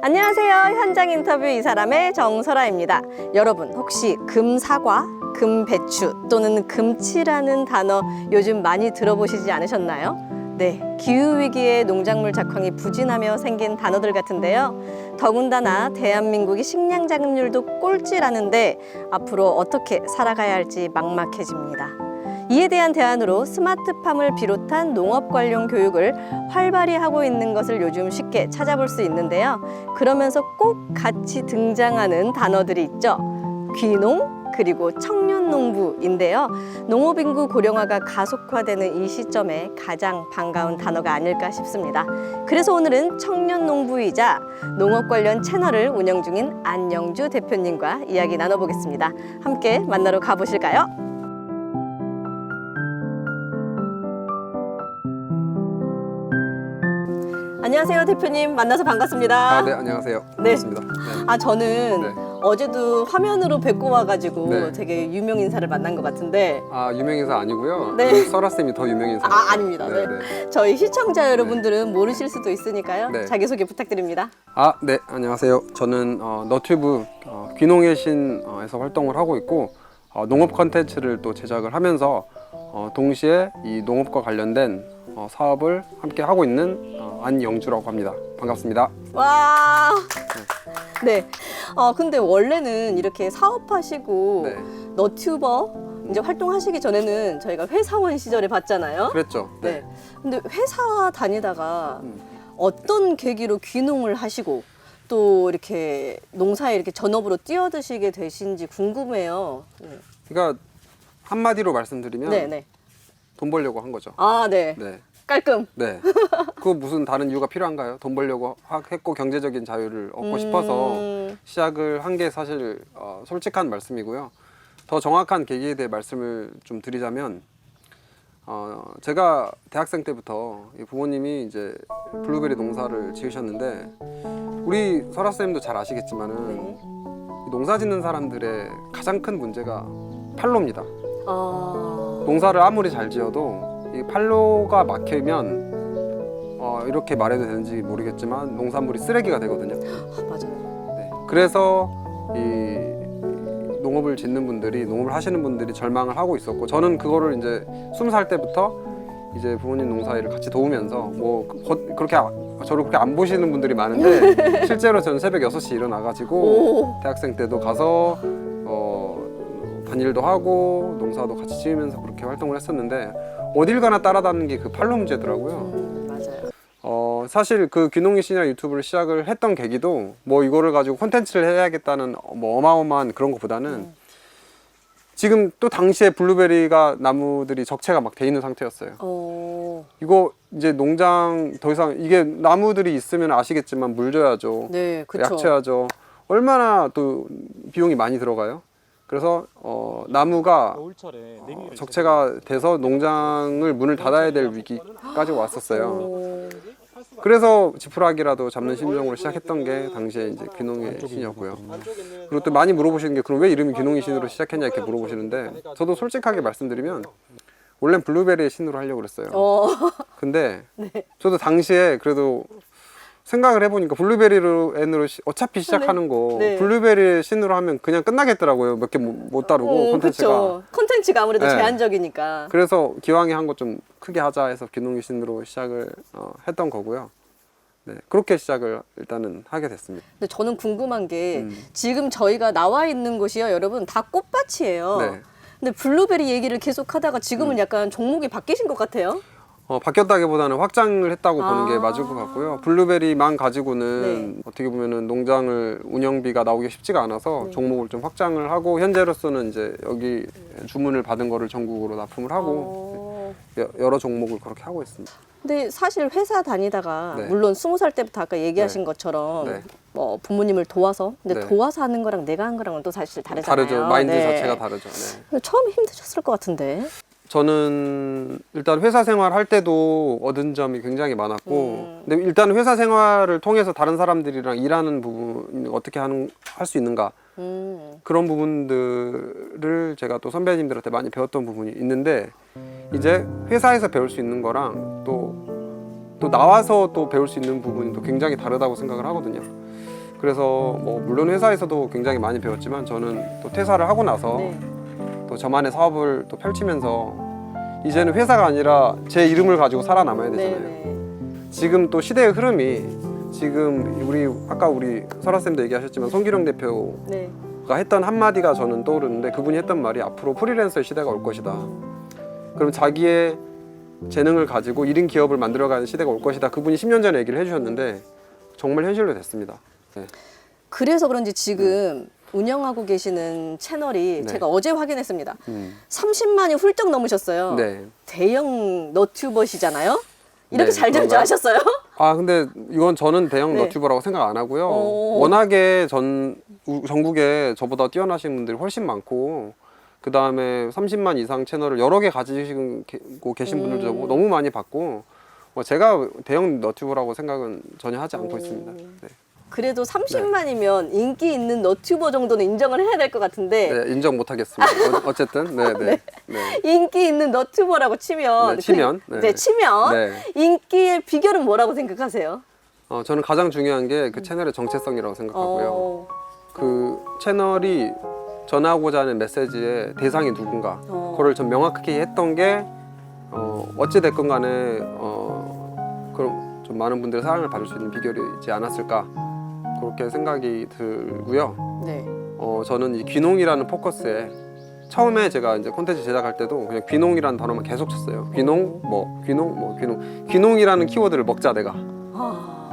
안녕하세요. 현장 인터뷰 이 사람의 정설아입니다. 여러분 혹시 금사과, 금배추 또는 금치라는 단어 요즘 많이 들어보시지 않으셨나요? 네, 기후위기에 농작물 작황이 부진하며 생긴 단어들 같은데요. 더군다나 대한민국이 식량 자급률도 꼴찌라는데 앞으로 어떻게 살아가야 할지 막막해집니다. 이에 대한 대안으로 스마트팜을 비롯한 농업 관련 교육을 활발히 하고 있는 것을 요즘 쉽게 찾아볼 수 있는데요. 그러면서 꼭 같이 등장하는 단어들이 있죠. 귀농, 그리고 청년농부인데요. 농업인구 고령화가 가속화되는 이 시점에 가장 반가운 단어가 아닐까 싶습니다. 그래서 오늘은 청년농부이자 농업 관련 채널을 운영 중인 안영주 대표님과 이야기 나눠보겠습니다. 함께 만나러 가보실까요? 안녕하세요, 대표님. 만나서 반갑습니다. 네, 안녕하세요. 네. 반갑습니다. 네. 저는 네. 어제도 화면으로 뵙고 와가지고 네. 되게 유명 인사를 만난 것 같은데 유명인사 아니고요. 네. 설아쌤이 더 유명인사. 아닙니다. 네. 네. 저희 시청자 여러분들은 모르실 수도 있으니까요. 네. 자기소개 부탁드립니다. 네, 안녕하세요. 저는 너튜브 귀농의 신에서 활동을 하고 있고 농업 컨텐츠를 또 제작을 하면서 동시에 이 농업과 관련된 사업을 함께 하고 있는 안영주라고 합니다. 반갑습니다. 와. 네. 근데 원래는 이렇게 사업하시고 네. 너튜버 이제 활동하시기 전에는 저희가 회사원 시절에 봤잖아요. 그랬죠. 네. 근데 회사 다니다가 음. 어떤 계기로 귀농을 하시고 또 이렇게 농사에 이렇게 전업으로 뛰어드시게 되신지 궁금해요. 네. 그러니까 한마디로 말씀드리면 네. 돈 벌려고 한 거죠. 네. 네. 깔끔. 네. 그거 무슨 다른 이유가 필요한가요? 돈 벌려고 했고 경제적인 자유를 얻고 싶어서 시작을 한 게 사실 솔직한 말씀이고요. 더 정확한 계기에 대해 말씀을 좀 드리자면 제가 대학생 때부터 부모님이 이제 블루베리 농사를 지으셨는데 우리 설아 쌤도 잘 아시겠지만은 네. 농사 짓는 사람들의 가장 큰 문제가 팔로입니다. 아. 농사를 아무리 잘 지어도 이 팔로가 막히면 이렇게 말해도 되는지 모르겠지만 농산물이 쓰레기가 되거든요. 맞아요. 네. 그래서 이 농업을 짓는 분들이, 농업을 하시는 분들이 절망을 하고 있었고, 저는 그거를 이제 20살 때부터 이제 부모님 농사일을 같이 도우면서 그렇게 저를 그렇게 안 보시는 분들이 많은데 실제로 저는 새벽 6시에 일어나가지고 대학생 때도 가서 단일도 하고 농사도 같이 지으면서 그렇게 활동을 했었는데 어딜 가나 따라다니는 게 그 팔로 문제더라고요. 맞아요. 사실 그 귀농의 신이라 유튜브를 시작을 했던 계기도 이거를 가지고 콘텐츠를 해야겠다는 어마어마한 그런 것보다는 지금 또 당시에 블루베리가 나무들이 적체가 막 돼 있는 상태였어요. 이거 이제 농장 더 이상 이게 나무들이 있으면 아시겠지만 물 줘야죠. 네, 그렇죠. 약쳐야죠. 얼마나 또 비용이 많이 들어가요. 그래서 나무가 적체가 돼서 농장을 문을 닫아야 될 위기까지 왔었어요. 그래서 지푸라기라도 잡는 심정으로 시작했던 게 당시에 이제 귀농의 신이었고요. 그리고 또 많이 물어보시는 게 그럼 왜 이름이 귀농의 신으로 시작했냐 이렇게 물어보시는데 저도 솔직하게 말씀드리면 원래는 블루베리의 신으로 하려고 그랬어요. 근데 저도 당시에 그래도 생각을 해보니까 블루베리로 N으로 어차피 시작하는 거 네. 블루베리 신으로 하면 그냥 끝나겠더라고요. 몇 개 못 다루고 콘텐츠가. 그쵸. 콘텐츠가 아무래도 네. 제한적이니까. 그래서 기왕에 한 거 좀 크게 하자 해서 귀농의 신으로 시작을 했던 거고요. 네, 그렇게 시작을 일단은 하게 됐습니다. 근데 저는 궁금한 게 지금 저희가 나와 있는 곳이요, 여러분 다 꽃밭이에요. 네. 근데 블루베리 얘기를 계속 하다가 지금은 약간 종목이 바뀌신 것 같아요. 바뀌었다기보다는 확장을 했다고 보는 게 맞을 것 같고요. 블루베리만 가지고는 네. 어떻게 보면은 농장을 운영비가 나오기 쉽지가 않아서 종목을 좀 확장을 하고 현재로서는 이제 여기 주문을 받은 거를 전국으로 납품을 하고 여러 종목을 그렇게 하고 있습니다. 근데 사실 회사 다니다가 네. 물론 20살 때부터 아까 얘기하신 것처럼 네. 부모님을 도와서 근데 네. 도와서 하는 거랑 내가 한 거랑은 또 사실 다르잖아요. 다르죠. 마인드 네. 자체가 다르죠. 네. 근데 처음에 힘드셨을 것 같은데. 저는 일단 회사 생활 할 때도 얻은 점이 굉장히 많았고 근데 일단 회사 생활을 통해서 다른 사람들이랑 일하는 부분 어떻게 할 수 있는가 그런 부분들을 제가 또 선배님들한테 많이 배웠던 부분이 있는데 이제 회사에서 배울 수 있는 거랑 또 나와서 또 배울 수 있는 부분이 또 굉장히 다르다고 생각을 하거든요. 그래서 뭐 물론 회사에서도 굉장히 많이 배웠지만 저는 또 퇴사를 하고 나서 네. 또 저만의 사업을 또 펼치면서 이제는 회사가 아니라 제 이름을 가지고 살아남아야 되잖아요. 네. 지금 또 시대의 흐름이 지금 아까 우리 설아쌤도 얘기하셨지만 송기령 대표가 네. 했던 한마디가 저는 떠오르는데 그분이 했던 말이 앞으로 프리랜서의 시대가 올 것이다. 그럼 자기의 재능을 가지고 1인 기업을 만들어가는 시대가 올 것이다. 그분이 10년 전에 얘기를 해주셨는데 정말 현실로 됐습니다. 네. 그래서 그런지 지금 운영하고 계시는 채널이 네. 제가 어제 확인했습니다. 30만이 훌쩍 넘으셨어요. 네. 대형 너튜버시잖아요. 이렇게 네, 잘 될 줄 그런가요? 아셨어요? 아 근데 이건 저는 대형 네. 너튜버라고 생각 안 하고요. 오. 워낙에 전국에 저보다 뛰어나신 분들이 훨씬 많고 그 다음에 30만 이상 채널을 여러 개 가지고 계신 분들도 너무 많이 봤고 제가 대형 너튜버라고 생각은 전혀 하지 않고 있습니다. 네. 그래도 30만이면 인기 있는 너튜버 정도는 인정을 해야 될 것 같은데 네, 인정 못 하겠습니다. 어쨌든 네. 인기 있는 너튜버라고 치면 네, 치면, 네, 네. 치면 네. 인기의 비결은 뭐라고 생각하세요? 저는 가장 중요한 게 그 채널의 정체성이라고 생각하고요. 그 채널이 전하고자 하는 메시지의 대상이 누군가 그거를 좀 명확하게 했던 게 어찌 됐건 간에 그럼 좀 많은 분들의 사랑을 받을 수 있는 비결이지 않았을까 그렇게 생각이 들고요. 네. 저는 이 귀농이라는 포커스에 처음에 제가 이제 콘텐츠 제작할 때도 그냥 귀농이라는 단어만 계속 쳤어요. 귀농이라는 키워드를 먹자 내가.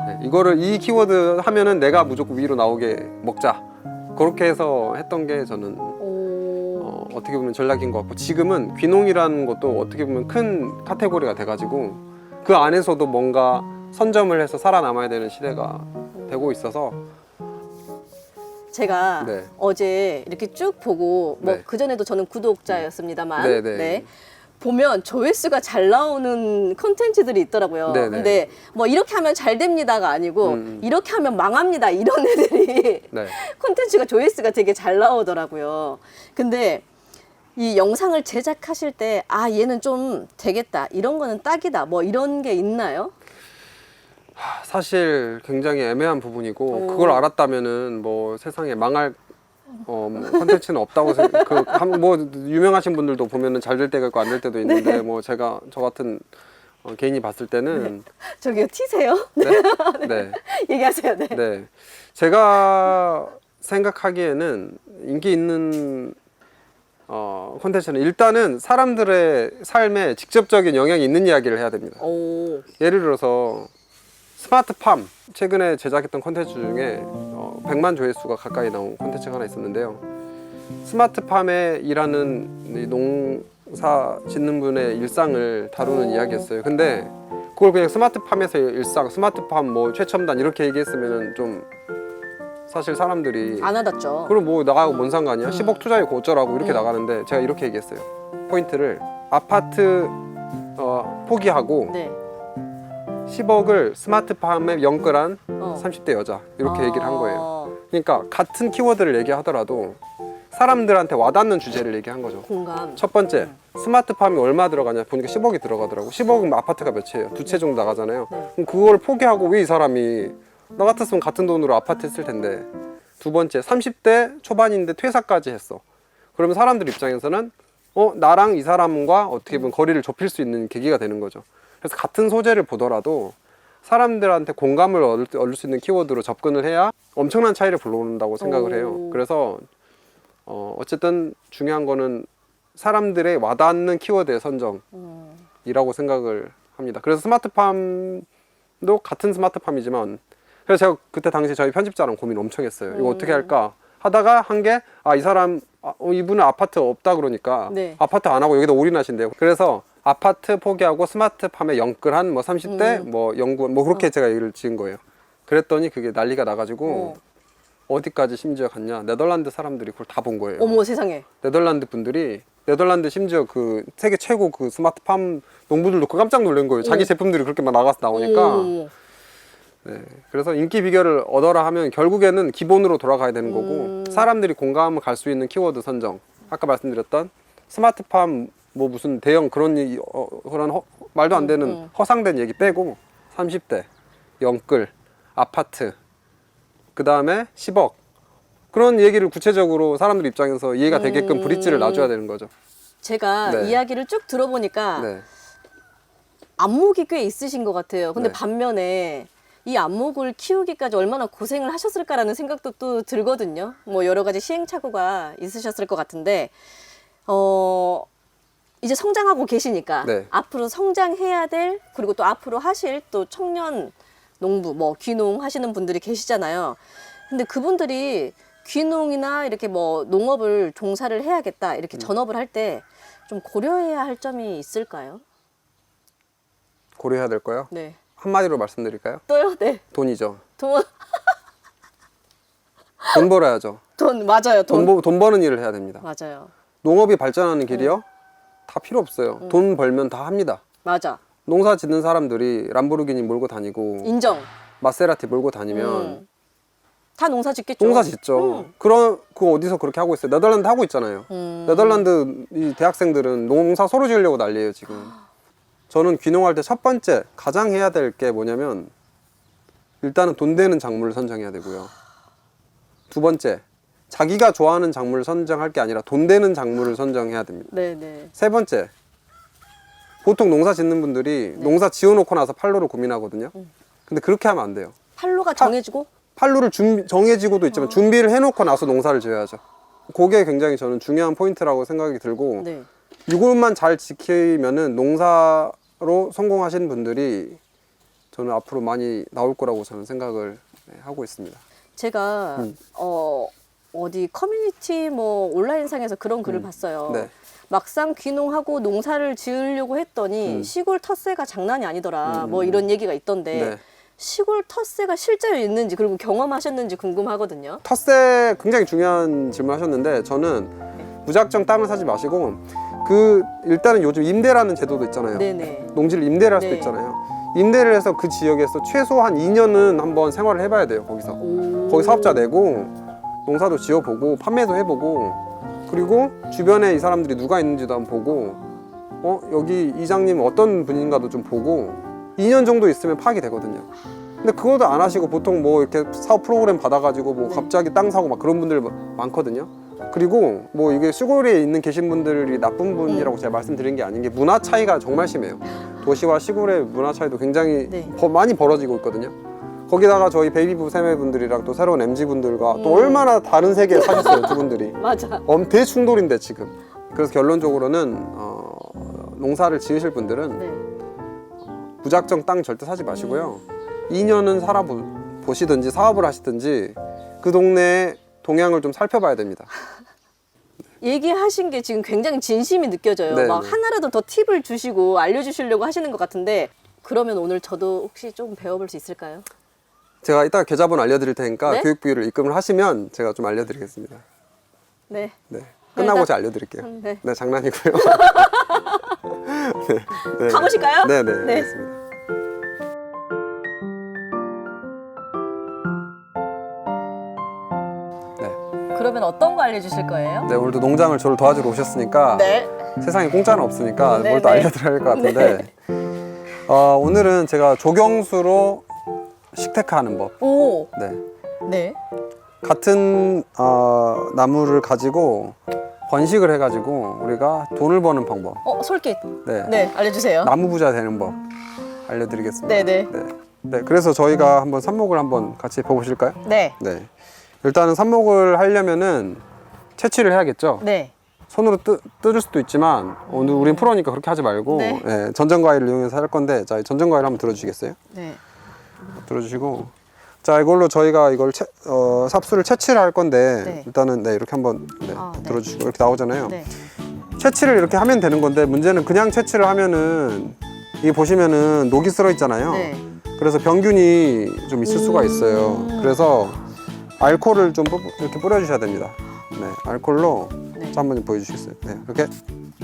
네, 이 키워드 하면은 내가 무조건 위로 나오게 먹자. 그렇게 해서 했던 게 저는 어떻게 보면 전략인 것 같고 지금은 귀농이라는 것도 어떻게 보면 큰 카테고리가 돼가지고 그 안에서도 뭔가 선점을 해서 살아남아야 되는 시대가 되고 있어서 제가 네. 어제 이렇게 쭉 보고 뭐 네. 그전에도 저는 구독자였습니다만 네. 보면 조회수가 잘 나오는 콘텐츠들이 있더라고요. 네. 근데 뭐 이렇게 하면 잘 됩니다가 아니고 이렇게 하면 망합니다 이런 애들이 네. 콘텐츠가 조회수가 되게 잘 나오더라고요. 근데 이 영상을 제작하실 때 아 얘는 좀 되겠다 이런 거는 딱이다 뭐 이런 게 있나요? 사실 굉장히 애매한 부분이고 그걸 알았다면은 뭐 세상에 망할 콘텐츠는 없다고 뭐 유명하신 분들도 보면은 잘 될 때가 있고 안 될 때도 있는데 네. 뭐 제가 저 같은 개인이 봤을 때는 저기요 튀세요? 네? 네. 얘기하세요. 네. 네. 제가 생각하기에는 인기 있는 콘텐츠는 일단은 사람들의 삶에 직접적인 영향이 있는 이야기를 해야 됩니다. 오. 예를 들어서 스마트팜 최근에 제작했던 콘텐츠 중에 100만 조회수가 가까이 나온 콘텐츠가 하나 있었는데요. 스마트팜에 일하는 이 농사 짓는 분의 일상을 다루는 이야기였어요. 근데 그걸 그냥 스마트팜에서의 일상, 스마트팜 뭐 최첨단 이렇게 얘기했으면 좀 사실 사람들이 안 와닿죠. 그럼 뭐 나가고 뭔 상관이야? 10억 투자했고 어쩌라고 이렇게 나가는데 제가 이렇게 얘기했어요. 포인트를 아파트 포기하고 네. 10억을 스마트팜에 연끌한 어. 30대 여자 이렇게 얘기를 한 거예요. 아, 그러니까 같은 키워드를 얘기하더라도 사람들한테 와닿는 주제를 얘기한 거죠. 공감. 첫 번째, 스마트팜이 얼마 들어가냐 보니까 10억이 들어가더라고. 10억은 아파트가 몇 채예요? 2채 정도 나가잖아요. 그럼 그걸 포기하고 왜 이 사람이 나 같았으면 같은 돈으로 아파트 했을 텐데. 두 번째, 30대 초반인데 퇴사까지 했어. 그러면 사람들 입장에서는 나랑 이 사람과 어떻게 보면 거리를 좁힐 수 있는 계기가 되는 거죠. 그래서 같은 소재를 보더라도 사람들한테 공감을 얻을 수 있는 키워드로 접근을 해야 엄청난 차이를 불러온다고 생각을 해요. 그래서 어쨌든 중요한 거는 사람들의 와닿는 키워드의 선정이라고 생각을 합니다. 그래서 스마트팜도 같은 스마트팜이지만 그래서 제가 그때 당시 저희 편집자랑 고민 엄청 했어요. 이거 어떻게 할까 하다가 한 게 이 사람 이분은 아파트 없다 그러니까 네. 아파트 안 하고 여기다 올인하신대요. 그래서 아파트 포기하고 스마트팜에 연끌한 뭐 30대 뭐 연구원 뭐 그렇게 제가 얘기를 지은 거예요. 그랬더니 그게 난리가 나가지고 어디까지 심지어 갔냐, 네덜란드 사람들이 그걸 다 본 거예요. 어머 세상에. 네덜란드 분들이 네덜란드 심지어 그 세계 최고 그 스마트팜 농부들도 깜짝 놀란 거예요. 자기 제품들이 그렇게 막 나가서 나오니까. 네, 그래서 인기 비결을 얻어라 하면 결국에는 기본으로 돌아가야 되는 거고 사람들이 공감을 갈 수 있는 키워드 선정. 아까 말씀드렸던 스마트팜 뭐 무슨 대형 그런 그런 말도 안 되는 허상된 얘기 빼고 30대 연끌 아파트 그 다음에 10억. 그런 얘기를 구체적으로 사람들 입장에서 이해가 되게끔 브릿지를 놔줘야 되는 거죠. 제가 네. 이야기를 쭉 들어보니까 네. 안목이 꽤 있으신 것 같아요. 근데 네. 반면에 이 안목을 키우기까지 얼마나 고생을 하셨을까라는 생각도 또 들거든요. 뭐 여러 가지 시행착오가 있으셨을 것 같은데, 이제 성장하고 계시니까 네. 앞으로 성장해야 될, 그리고 또 앞으로 하실 또 청년 농부, 뭐 귀농 하시는 분들이 계시잖아요. 근데 그분들이 귀농이나 이렇게 뭐 농업을 종사를 해야겠다, 이렇게 전업을 할 때 좀 고려해야 할 점이 있을까요? 고려해야 될 거요. 네. 한마디로 말씀드릴까요? 또요? 네. 돈이죠. 돈, 돈 벌어야죠. 돈 맞아요. 돈 버는 일을 해야 됩니다. 맞아요. 농업이 발전하는 길이요? 다 필요 없어요. 돈 벌면 다 합니다. 맞아. 농사 짓는 사람들이 람보르기니 몰고 다니고 인정. 마세라티 몰고 다니면 다 농사 짓겠죠. 농사 짓죠. 그거 어디서 그렇게 하고 있어요? 네덜란드 하고 있잖아요. 네덜란드 이 대학생들은 농사 서로 지으려고 난리예요 지금. 저는 귀농할 때 첫 번째 가장 해야 될 게 뭐냐면 일단은 돈 되는 작물을 선정해야 되고요. 두 번째 자기가 좋아하는 작물을 선정할 게 아니라 돈 되는 작물을 선정해야 됩니다. 네네. 세 번째 보통 농사 짓는 분들이 농사 지어놓고 나서 판로를 고민하거든요. 근데 그렇게 하면 안 돼요. 판로가 정해지고? 판로를 정해지고도 있지만 준비를 해놓고 나서 농사를 지어야죠. 그게 굉장히 저는 중요한 포인트라고 생각이 들고 네. 이것만 잘 지키면은 농사로 성공하신 분들이 저는 앞으로 많이 나올 거라고 저는 생각을 하고 있습니다. 제가 어디 커뮤니티 뭐 온라인상에서 그런 글을 봤어요. 네. 막상 귀농하고 농사를 지으려고 했더니 시골 텃세가 장난이 아니더라. 뭐 이런 얘기가 있던데 네. 시골 텃세가 실제로 있는지 그리고 경험하셨는지 궁금하거든요. 텃세 굉장히 중요한 질문 하셨는데 저는 무작정 땅을 사지 마시고 일단은 요즘 임대라는 제도도 있잖아요. 네네. 농지를 임대를 할 수도 네. 있잖아요. 임대를 해서 그 지역에서 최소한 2년은 한번 생활을 해봐야 돼요. 거기서. 거기 사업자 내고 농사도 지어보고 판매도 해보고 그리고 주변에 이 사람들이 누가 있는지도 한번 보고 여기 이장님 어떤 분인가도 좀 보고 2년 정도 있으면 파악이 되거든요. 근데 그것도 안 하시고 보통 뭐 이렇게 사업 프로그램 받아가지고 뭐 갑자기 땅 사고 막 그런 분들 많거든요. 그리고 뭐 이게 시골에 있는 계신 분들이 나쁜 분이라고 제가 말씀드린 게 아닌 게 문화 차이가 정말 심해요. 도시와 시골의 문화 차이도 굉장히 네. 많이 벌어지고 있거든요. 거기다가 저희 베이비부 세대분들이랑 또 새로운 MZ분들과 또 얼마나 다른 세계에 사셨어요, 두 분들이. 맞아. 대충돌인데 지금. 그래서 결론적으로는 농사를 지으실 분들은 네. 무작정 땅 절대 사지 마시고요. 2년은 살아보시든지 사업을 하시든지 그 동네의 동향을 좀 살펴봐야 됩니다. 얘기하신 게 지금 굉장히 진심이 느껴져요. 네, 막 네. 하나라도 더 팁을 주시고 알려주시려고 하시는 것 같은데 그러면 오늘 저도 혹시 좀 배워볼 수 있을까요? 제가 이따가 계좌번호 알려드릴 테니까 네? 교육비를 입금을 하시면 제가 좀 알려드리겠습니다. 네. 네. 끝나고 일단- 제가 알려드릴게요. 네. 네, 장난이고요. 네. 가보실까요? 네네. 네. 알겠습니다. 그러면 어떤 거 알려주실 거예요? 네, 오늘도 농장을 저를 도와주러 오셨으니까 네. 세상에 공짜는 없으니까 네, 뭘 또 네. 알려드려야 할 것 같은데 오늘은 제가 조경수로 식테크하는 법. 오. 네. 네. 같은 나무를 가지고 번식을 해가지고 우리가 돈을 버는 방법. 솔깃. 네. 네, 알려주세요. 나무 부자 되는 법 알려드리겠습니다. 네네. 네, 그래서 저희가 한번 삽목을 한번 같이 해보실까요? 네. 네. 일단은 삽목을 하려면은 채취를 해야겠죠. 네. 손으로 뜯을 수도 있지만 오늘 우린 프로니까 그렇게 하지 말고 네. 네, 전전과일을 이용해서 할 건데 자, 전전과일 한번 들어주시겠어요? 네. 들어주시고 자, 이걸로 저희가 이걸 삽수를 채취를 할 건데 네. 일단은 네, 이렇게 한번 네, 네. 들어주시고 이렇게 나오잖아요. 네. 채취를 이렇게 하면 되는 건데 문제는 그냥 채취를 하면은 이게 보시면은 녹이 쓸어 있잖아요. 네. 그래서 병균이 좀 있을 수가 있어요. 그래서 알코올을 좀 이렇게 뿌려주셔야 됩니다. 네, 알코올로 네. 자, 한번 보여주시겠어요? 네, 이렇게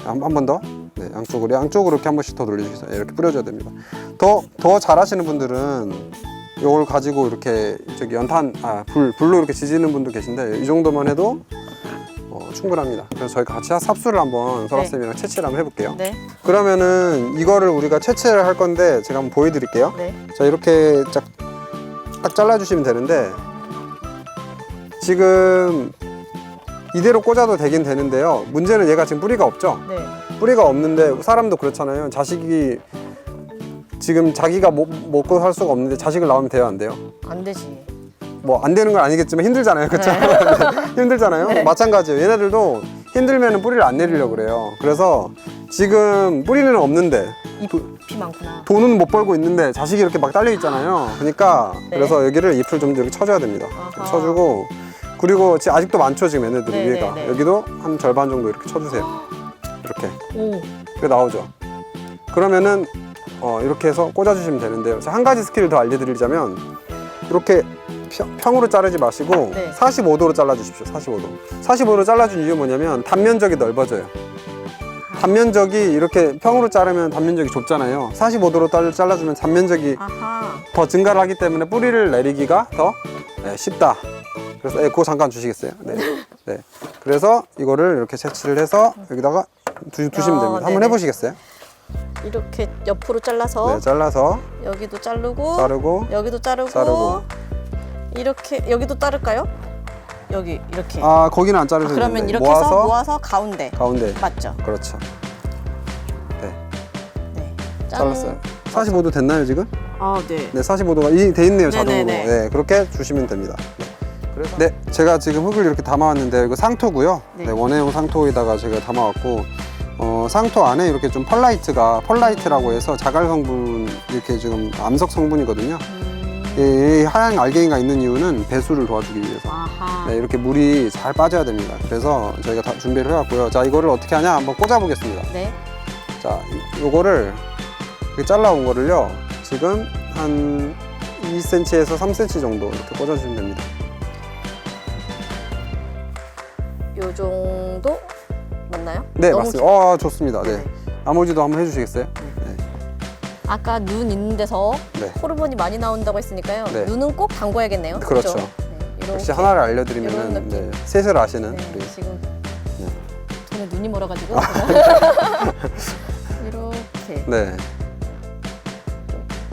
한 번 더. 네, 양쪽으로 이렇게 한 번씩 더 돌려주세요. 네, 이렇게 뿌려줘야 됩니다. 더 잘하시는 분들은 이걸 가지고 이렇게 저기 불로 이렇게 지지는 분도 계신데 이 정도만 해도 충분합니다. 그래서 저희가 같이 삽수를 한번 설아쌤이랑 채취를 한번 해볼게요. 네. 그러면은 이거를 우리가 채취를 할 건데 제가 한번 보여드릴게요. 네. 자, 이렇게 딱 잘라주시면 되는데 지금 이대로 꽂아도 되긴 되는데요. 문제는 얘가 지금 뿌리가 없죠. 네. 뿌리가 없는데 사람도 그렇잖아요. 자식이 지금 자기가 먹고 살 수가 없는데 자식을 낳으면 돼요, 안 돼요? 안 되지. 뭐 안 되는 건 아니겠지만 힘들잖아요, 그렇죠? 네. 힘들잖아요. 네. 마찬가지예요. 얘네들도 힘들면은 뿌리를 안 내리려고 그래요. 그래서 지금 뿌리는 없는데 잎이 많구나. 돈은 못 벌고 있는데 자식이 이렇게 막 딸려 있잖아요. 그러니까 네. 그래서 여기를 잎을 좀 이렇게 쳐줘야 됩니다. 아하. 쳐주고 지금 아직도 많죠, 지금 얘네들이 네, 위에가. 네, 네. 여기도 한 절반 정도 이렇게 쳐주세요. 이렇게. 오. 그게 나오죠. 그러면은 이렇게 해서 꽂아주시면 되는데요. 한 가지 스킬을 더 알려드리자면 이렇게 평으로 자르지 마시고 네. 45도로 잘라주십시오. 45도. 45도로 잘라준 이유 뭐냐면 단면적이 넓어져요. 단면적이 이렇게 평으로 자르면 단면적이 좁잖아요. 45도로 잘라주면 단면적이 아하. 더 증가를 하기 때문에 뿌리를 내리기가 더 쉽다. 그래서 그거 잠깐 주시겠어요? 네. 네. 그래서 이거를 이렇게 채취를 해서 여기다가 두시면 됩니다. 한번 네네. 해보시겠어요? 이렇게 옆으로 잘라서 네, 잘라서 여기도 자르고 자르고 여기도 자르고 자르고. 이렇게 여기도 자를까요? 여기 이렇게. 거기는 안 자르셔도 그러면 되는데 이렇게 해서 모아서 가운데. 가운데. 맞죠? 그렇죠. 네, 네. 짠. 잘랐어요. 45도 됐나요 지금? 아, 네. 네, 45도가 돼 있네요, 자동으로. 네네네. 네, 그렇게 주시면 됩니다. 네, 제가 지금 흙을 이렇게 담아왔는데 이거 상토고요. 네. 네, 원예용 상토에다가 제가 담아왔고 상토 안에 이렇게 좀 펄라이트라고 해서 자갈 성분 이렇게 지금 암석 성분이거든요. 이 하얀 알갱이가 있는 이유는 배수를 도와주기 위해서. 아하. 네, 이렇게 물이 잘 빠져야 됩니다. 그래서 저희가 다 준비를 해왔고요. 자, 이거를 어떻게 하냐 한번 꽂아보겠습니다. 네. 자, 요거를 이렇게 잘라온 거를요. 지금 한 2cm에서 3cm 정도 이렇게 꽂아주시면 됩니다. 요 정도 맞나요? 네, 너무 맞습니다. 좋습니다. 네. 네. 나머지도 한번 해주시겠어요? 아까 눈 있는 데서 네. 호르몬이 많이 나온다고 했으니까요. 네. 눈은 꼭 담궈야겠네요. 그렇죠. 그죠? 네, 이렇게. 역시 하나를 이런 알려드리면은 느낌. 네, 셋을 아시는 네, 우리. 지금 네. 저는 눈이 멀어가지고 이렇게 네.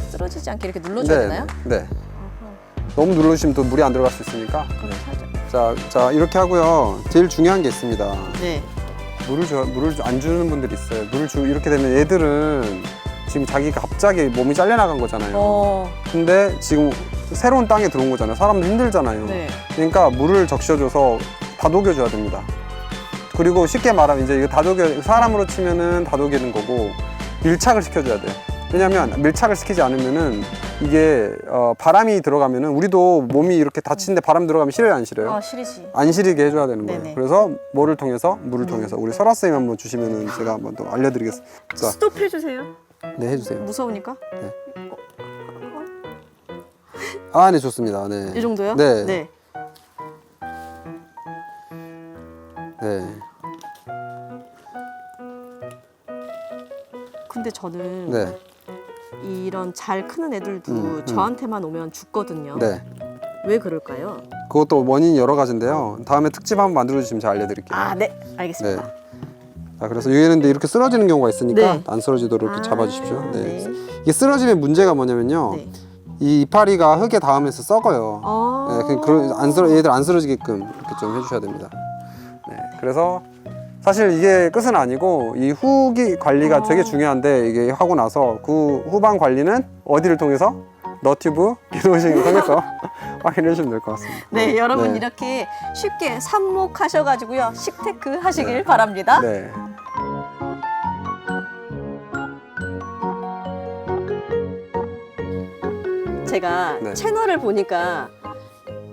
쓰러지지 않게 이렇게 눌러줘야 되나요? 네. 네. 너무 눌러주시면 또 물이 안 들어갈 수 있으니까. 그럼 살짝. 자, 이렇게 하고요. 제일 중요한 게 있습니다. 네. 물을 안 주는 분들이 있어요. 이렇게 되면 얘들은 지금 자기가 갑자기 몸이 잘려나간 거잖아요. 근데 지금 새로운 땅에 들어온 거잖아요. 사람도 힘들잖아요. 네. 그러니까 물을 적셔줘서 다독여줘야 됩니다. 그리고 쉽게 말하면 이제 이거 사람으로 치면은 다독이는 거고 밀착을 시켜줘야 돼요. 왜냐면 밀착을 시키지 않으면은 이게 바람이 들어가면은 우리도 몸이 이렇게 다치는데 바람 들어가면 시려요, 안 시려요? 아, 시리지. 안 시리게 해줘야 되는 거예요. 네네. 그래서 물을 통해서 우리 설아 쌤이 한번 주시면은 제가 한번 또 알려드리겠습니다. 자, 스톱 해주세요. 네, 해주세요. 무서우니까. 네, 좋습니다. 네. 이 정도요? 네. 네. 네. 근데 저는 네. 이런 잘 크는 애들도 저한테만 오면 죽거든요. 네. 왜 그럴까요? 그것도 원인이 여러 가지인데요. 다음에 특집 한번 만들어 주시면 제가 알려드릴게요. 아, 네. 알겠습니다. 자, 그래서 얘는 이렇게 쓰러지는 경우가 있으니까 네. 안 쓰러지도록 이렇게 잡아주십시오. 네. 네. 이게 쓰러지면 문제가 뭐냐면요. 네. 이 이파리가 흙에 닿으면서 썩어요. 아. 네, 얘들 안 쓰러지게끔 이렇게 좀 해주셔야 됩니다. 네. 그래서 사실 이게 끝은 아니고 이 후기 관리가 되게 중요한데 이게 하고 나서 그 후반 관리는 어디를 통해서? 너튜브 기도식을 통해서 확인해 주시면 될 것 같습니다. 네, 여러분 네. 이렇게 쉽게 삽목하셔가지고요. 식테크 하시길 바랍니다. 네. 제가 네. 채널을 보니까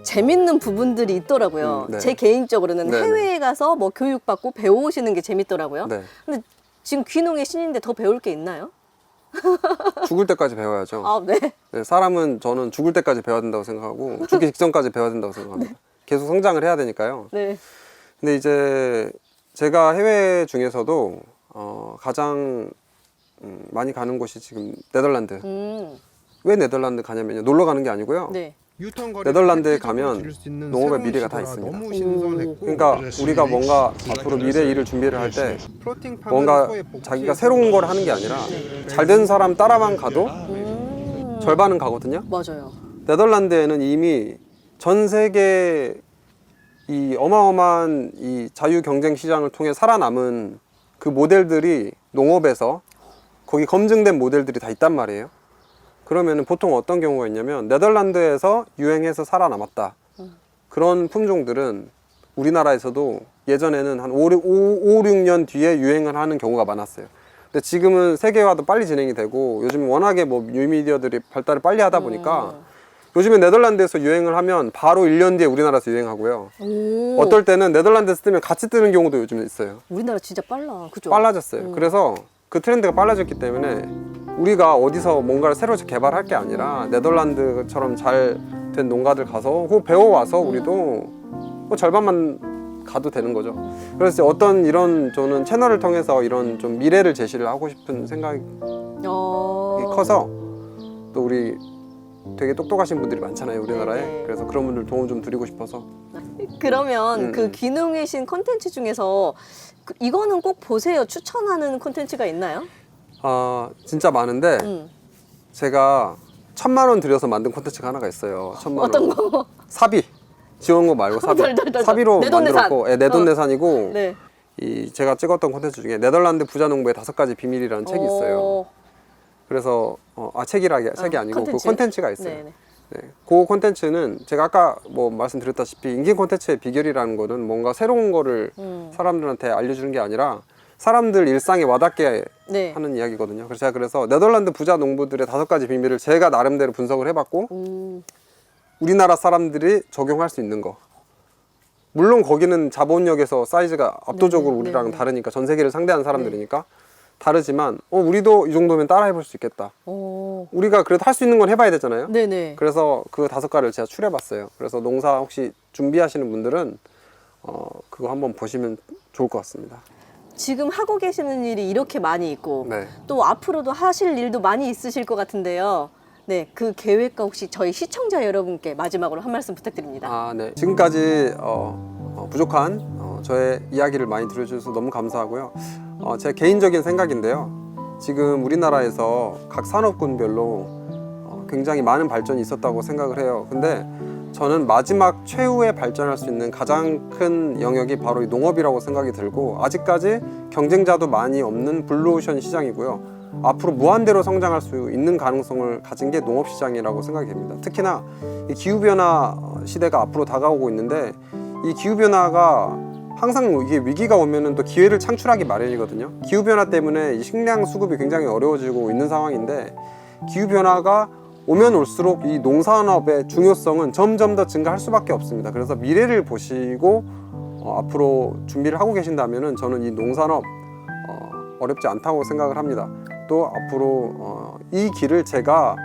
재밌는 부분들이 있더라고요. 네. 제 개인적으로는 네, 해외에 가서 뭐 교육받고 배우시는 게 재밌더라고요. 네. 근데 지금 귀농의 신인데 더 배울 게 있나요? 죽을 때까지 배워야죠. 아, 네. 네, 사람은 저는 죽을 때까지 배워야 된다고 생각하고 죽기 직전까지 배워야 된다고 생각합니다. 계속 성장을 해야 되니까요. 네. 근데 이제 제가 해외 중에서도 가장 많이 가는 곳이 지금 네덜란드. 왜 네덜란드 가냐면요. 놀러 가는 게 아니고요. 네. 네덜란드에 가면 농업의 미래가 다 있습니다. 그러니까 우리가 뭔가 앞으로 미래 일을 준비를 할 때 뭔가 자기가 새로운 걸 하는 게 아니라 잘 된 사람 따라만 가도 절반은 가거든요. 맞아요. 네덜란드에는 이미 전 세계 이 어마어마한 이 자유 경쟁 시장을 통해 살아남은 그 모델들이 농업에서 거기 검증된 모델들이 다 있단 말이에요. 그러면은 보통 어떤 경우가 있냐면 네덜란드에서 유행해서 살아남았다. 그런 품종들은 우리나라에서도 예전에는 한 5, 6년 뒤에 유행을 하는 경우가 많았어요. 근데 지금은 세계화도 빨리 진행이 되고 요즘 워낙에 뭐 뉴미디어들이 발달을 빨리 하다 보니까 요즘에 네덜란드에서 유행을 하면 바로 1년 뒤에 우리나라에서 유행하고요. 오. 어떨 때는 네덜란드에서 뜨면 같이 뜨는 경우도 요즘 있어요. 우리나라 진짜 빨라. 그죠? 빨라졌어요. 그래서 그 트렌드가 빨라졌기 때문에 우리가 어디서 뭔가를 새로 개발할 게 아니라 네덜란드처럼 잘 된 농가들 가서 그거 배워와서 우리도 뭐 절반만 가도 되는 거죠. 그래서 어떤 이런 저는 채널을 통해서 이런 좀 미래를 제시를 하고 싶은 생각이 커서 또 우리 되게 똑똑하신 분들이 많잖아요, 우리나라에. 네네. 그래서 그런 분들 도움 좀 드리고 싶어서. 그러면 그 귀농이신 콘텐츠 중에서 이거는 꼭 보세요. 추천하는 콘텐츠가 있나요? 아, 진짜 많은데 제가 1,000만 원 들여서 만든 콘텐츠가 하나가 있어요. 1,000만 원. 어떤 거? 사비. 지원금 말고 사비. 덜. 사비로 내돈내산. 만들었고, 예, 내돈내산이고 네. 이 제가 찍었던 콘텐츠 중에 네덜란드 부자 농부의 5가지 비밀이라는 책이 있어요. 그래서 책이 아니고 그 콘텐츠가 있어요. 네네. 네, 그 콘텐츠는 제가 아까 뭐 말씀드렸다시피 인기 콘텐츠의 비결이라는 거는 뭔가 새로운 거를 사람들한테 알려주는 게 아니라 사람들 일상에 와닿게 네. 하는 이야기거든요. 그래서 네덜란드 부자 농부들의 5가지 비밀을 제가 나름대로 분석을 해봤고 우리나라 사람들이 적용할 수 있는 거. 물론 거기는 자본력에서 사이즈가 압도적으로 우리랑 다르니까 전 세계를 상대하는 사람들이니까 다르지만 우리도 이 정도면 따라해볼 수 있겠다. 우리가 그래도 할 수 있는 건 해봐야 되잖아요. 네네. 그래서 그 5가지를 제가 추려봤어요. 그래서 농사 혹시 준비하시는 분들은 그거 한번 보시면 좋을 것 같습니다. 지금 하고 계시는 일이 이렇게 많이 있고 네. 또 앞으로도 하실 일도 많이 있으실 것 같은데요. 네, 그 계획과 혹시 저희 시청자 여러분께 마지막으로 한 말씀 부탁드립니다. 아, 네. 지금까지 부족한 저의 이야기를 많이 들어주셔서 너무 감사하고요. 제 개인적인 생각인데요. 지금 우리나라에서 각 산업군별로 굉장히 많은 발전이 있었다고 생각을 해요. 근데 저는 마지막 최후의 발전할 수 있는 가장 큰 영역이 바로 이 농업이라고 생각이 들고 아직까지 경쟁자도 많이 없는 블루오션 시장이고요. 앞으로 무한대로 성장할 수 있는 가능성을 가진 게 농업 시장이라고 생각이 됩니다. 특히나 이 기후변화 시대가 앞으로 다가오고 있는데 이 기후변화가 항상 이게 위기가 오면은 또 기회를 창출하기 마련이거든요. 기후변화 때문에 이 식량 수급이 굉장히 어려워지고 있는 상황인데 기후변화가 오면 올수록 이 농산업의 중요성은 점점 더 증가할 수밖에 없습니다. 그래서 미래를 보시고 앞으로 준비를 하고 계신다면은 저는 이 농산업 어렵지 않다고 생각을 합니다. 또 앞으로 이 길을 제가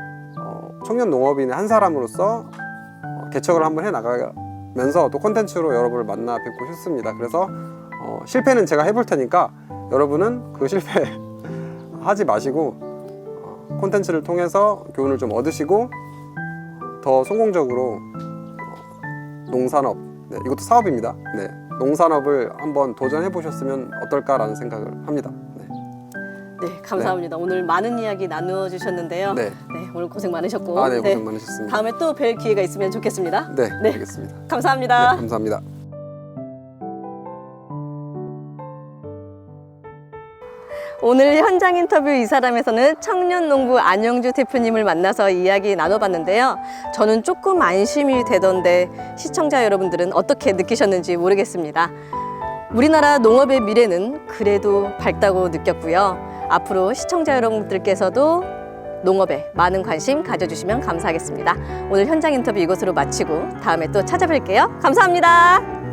청년 농업인의 한 사람으로서 개척을 한번 해 나가면서 또 콘텐츠로 여러분을 만나 뵙고 싶습니다. 그래서 실패는 제가 해볼 테니까 여러분은 그 실패 하지 마시고 콘텐츠를 통해서 교훈을 좀 얻으시고 더 성공적으로 농산업, 네, 이것도 사업입니다. 네, 농산업을 한번 도전해 보셨으면 어떨까라는 생각을 합니다. 네, 네, 감사합니다. 오늘 많은 이야기 나누어 주셨는데요. 네. 네, 오늘 고생 많으셨고 네, 고생 많으셨습니다. 다음에 또 뵐 기회가 있으면 좋겠습니다. 네, 네. 알겠습니다. 감사합니다. 네, 감사합니다. 오늘 현장 인터뷰 이 사람에서는 청년농부 안영주 대표님을 만나서 이야기 나눠봤는데요. 저는 조금 안심이 되던데 시청자 여러분들은 어떻게 느끼셨는지 모르겠습니다. 우리나라 농업의 미래는 그래도 밝다고 느꼈고요. 앞으로 시청자 여러분들께서도 농업에 많은 관심 가져주시면 감사하겠습니다. 오늘 현장 인터뷰 이것으로 마치고 다음에 또 찾아뵐게요. 감사합니다.